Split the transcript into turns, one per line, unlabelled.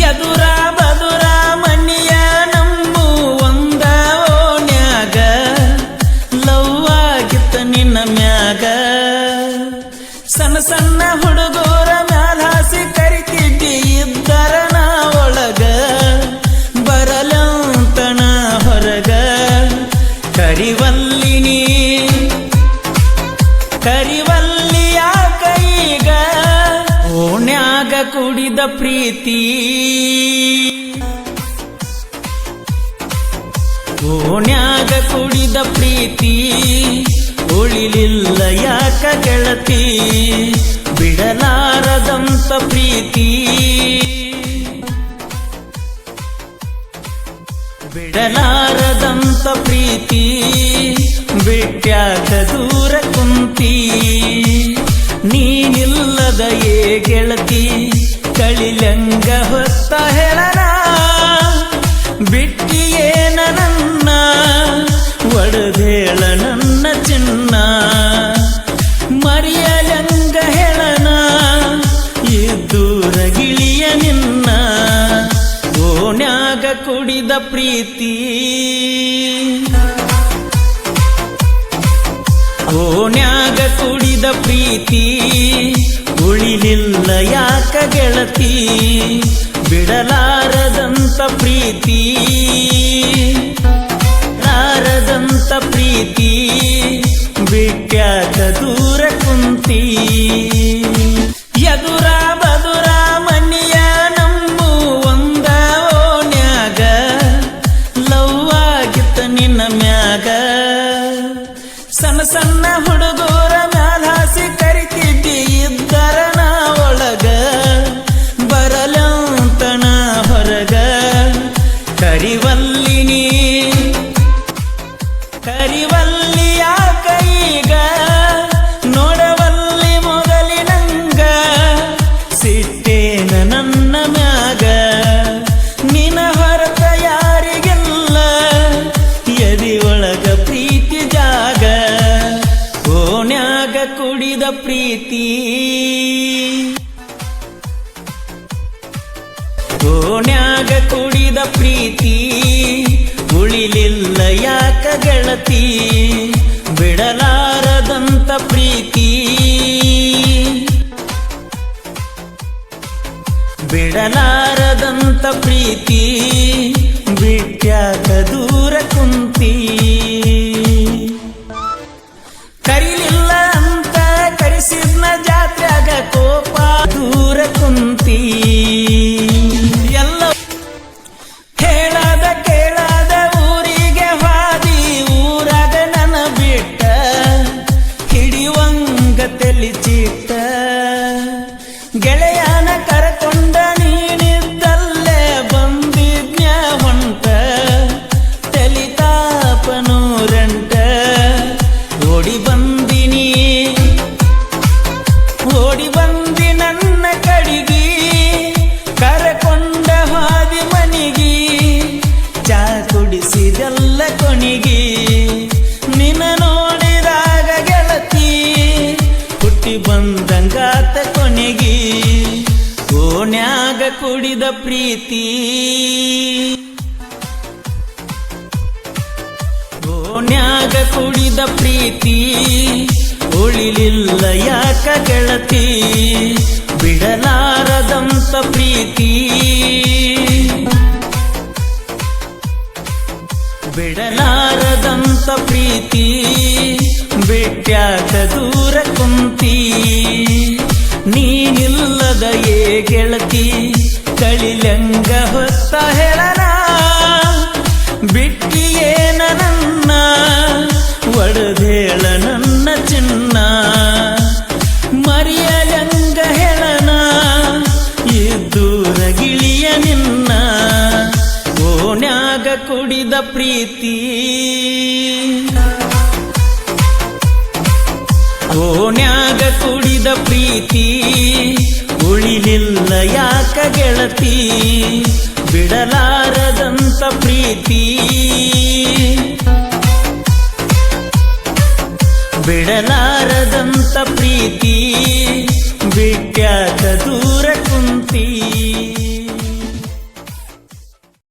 ಎದುರ ಬದುರ ಮನಿಯ ನಂಬು ಒಂದ ಓಣ್ಯಾಗ ಲವ್ ಆಗಿತ್ತ ನಿನ್ನ ಮ್ಯಾಗ ಸಣ್ಣ ಸಣ್ಣ ಹುಡುಗರ ಮ್ಯಾಲ ಹಾಸಿ ಕರಿತಿದ್ದಿ ಇದ್ದರ ನಾ ಒಳಗ ಬರಲಂತಣ ಹೊರಗ ಕರಿವಲ್ಲಿನಿ ಕರಿವಲ್ಲಿಯ ಕೈಗ ಓಣ್ಯಾಗ ಕುಡಿದ ಪ್ರೀತಿ ಓಣ್ಯಾಗ ಕುಡಿದ ಪ್ರೀತಿ ಉಳಿಲಿಲ್ಲ ಯಾಕ ಗೆಳತಿ ಬಿಡಲಾರದಂತ ಪ್ರೀತಿ ಬಿಡಲಾರದಂತ ಪ್ರೀತಿ ಬಿಟ್ಯಾಕ ದೂರ ಕುಂತಿ ನೀನಿಲ್ಲದ ಏ ಗೆಳತಿ ಕಳಿಲಂಗ ಹೊತ್ತ ಹೇಳನ ಬಿಟ್ಟಿಯೇನ ನನ್ನ ಒಡದೇಳ ನನ್ನ ಚಿನ್ನ ಮರಿಯಲಂಗ ಹೇಳನ ಇದ್ದೂರ ಗಿಳಿಯ ನಿನ್ನ ಓಣ್ಯಾಗ ಕುಡಿದ ಪ್ರೀತಿ ಓಣ್ಯಾಗ ಕುಡಿದ ಪ್ರೀತಿ ಉಳಿಲಿಲ್ಲ ಯಾಕ ಗೆಳತಿ ಬಿಡಲಾರದಂತ ಪ್ರೀತಿ ಲಾರದಂತ ಪ್ರೀತಿ ಬಿಟ್ಯಾಕ ದೂರ ಕುಂತಿ ಎದುರ ಬದುರ ಮನಿಯ ನಂಬು ಒಂದ ಓಣ್ಯಾಗ ಲವ್ ಆಗಿತ್ತ ನಿನ್ನ ಮ್ಯಾಗ ಸಣ್ಣ ಸಣ್ಣ ಹುಡುಗರ ಮ್ಯಾಲ ಹಾಸಿ ಕರಿತಿದ್ದಿ ಇದ್ದರ ನಾ ಒಳಗ ಬರಲಂತಣ ಹೊರಗ ಕರಿವಲ್ಲಿನಿ ಕರಿವಲ್ಲಿಯ ಕೈಗ ನೋಡವಲ್ಲಿ ಮೊಗಲಿನಂಗ ಸಿಟ್ಟೇನ ನನ್ನ ಮ್ಯಾಗ ನಿನ ಹೊರತ ಯಾರಿಗೆಲ್ಲ ಎದಿ ಒಳಗ ಪ್ರೀತಿ ಜಾಗ ಓಣ್ಯಾಗ ಕುಡಿದ ಪ್ರೀತಿ ಓಣ್ಯಾಗ ಕುಡಿದ ಪ್ರೀತಿ ಉಳಿಲಿಲ್ಲ ಯಾಕ ಗೆಳತಿ ಬಿಡಲಾರದಂತ ಪ್ರೀತಿ ಬಿಡಲಾರದಂತ ಪ್ರೀತಿ ಬಿಟ್ಯಾಕ ದೂರ ಕುಂತಿ ಕರಿಲಿಲ್ಲ ಅಂತ ಕರಿಸಿದ್ನ ಜಾತ್ರೆಗ ಕೋಪ ದೂರ ಕುಂತಿ ಎಲ್ಲ ಹೇಳದ ಕೇಳದ ಊರಿಗೆ ಹಾದಿ ಊರಾಗ ನನ ಬಿಟ್ಟ ಹಿಡಿಯುವಂಗ ತೆಲಿಚಿಟ್ಟ ಗೆಳೆಯನ ಕರಕೊಂಡ ನೀನಿದ್ದಲ್ಲೇ ಬಂದಿದ್ನ್ಯ ಹೊಂಟ ತೆಲಿತಾಪ ನೂರಂಟ ಓಡಿ ಬಂದಿನಿ ಓಡಿ ಬಂದಿ ನನ್ನ ಕಡಿಗಿ ಕರಕೊಂಡ ಹಾದಿ ಮನಿಗಿ ಚಾ ಕುಡಿಸಿದೆಲ್ಲ ಕೊನಿಗಿ ನಿನ್ನ ನೋಡಿದಾಗ ಗೆಳತಿ ಹುಟ್ಟಿ ಬಂದಂಗಾತ ಕೊನೆಗಿ ಓಣ್ಯಾಗ ಕುಡಿದ ಪ್ರೀತಿ ಓಣ್ಯಾಗ ಕುಡಿದ ಪ್ರೀತಿ ಉಳಿಲಿಲ್ಲ ಯಾಕ ಗೆಳತಿ ಬಿಡಲಾರದಂತ ಪ್ರೀತಿ ಬಿಡಲಾರದಂತ ಪ್ರೀತಿ ಬಿಟ್ಯಾಕ ದೂರ ಕುಂತಿ ನೀನಿಲ್ಲದ ಏ ಗೆಳತಿ ಕಳಿಲಂಗ ಹೊತ್ತ ಹೇಳನ ಬಿಟ್ಟಿಯೇನ ನನ್ನ ಒಡದೇಳ ನನ್ನ ಚಿನ್ನ ಮರಿಯಲಂಗ ಹೇಳನ ಇದ್ದೂರ ಗಿಳಿಯ ನಿನ್ನ ಓಣ್ಯಾಗ ಕುಡಿದ ಪ್ರೀತಿ ಓಣ್ಯಾಗ ಕುಡಿದ ಪ್ರೀತಿ ಉಳಿಲಿಲ್ಲ ಯಾಕ ಗೆಳತಿ ಬಿಡಲಾರದಂತ ಪ್ರೀತಿ ಬಿಡಲಾರದಂತ ಪ್ರೀತಿ ಬಿಟ್ಯಾಕ ದೂರ ಕುಂತಿ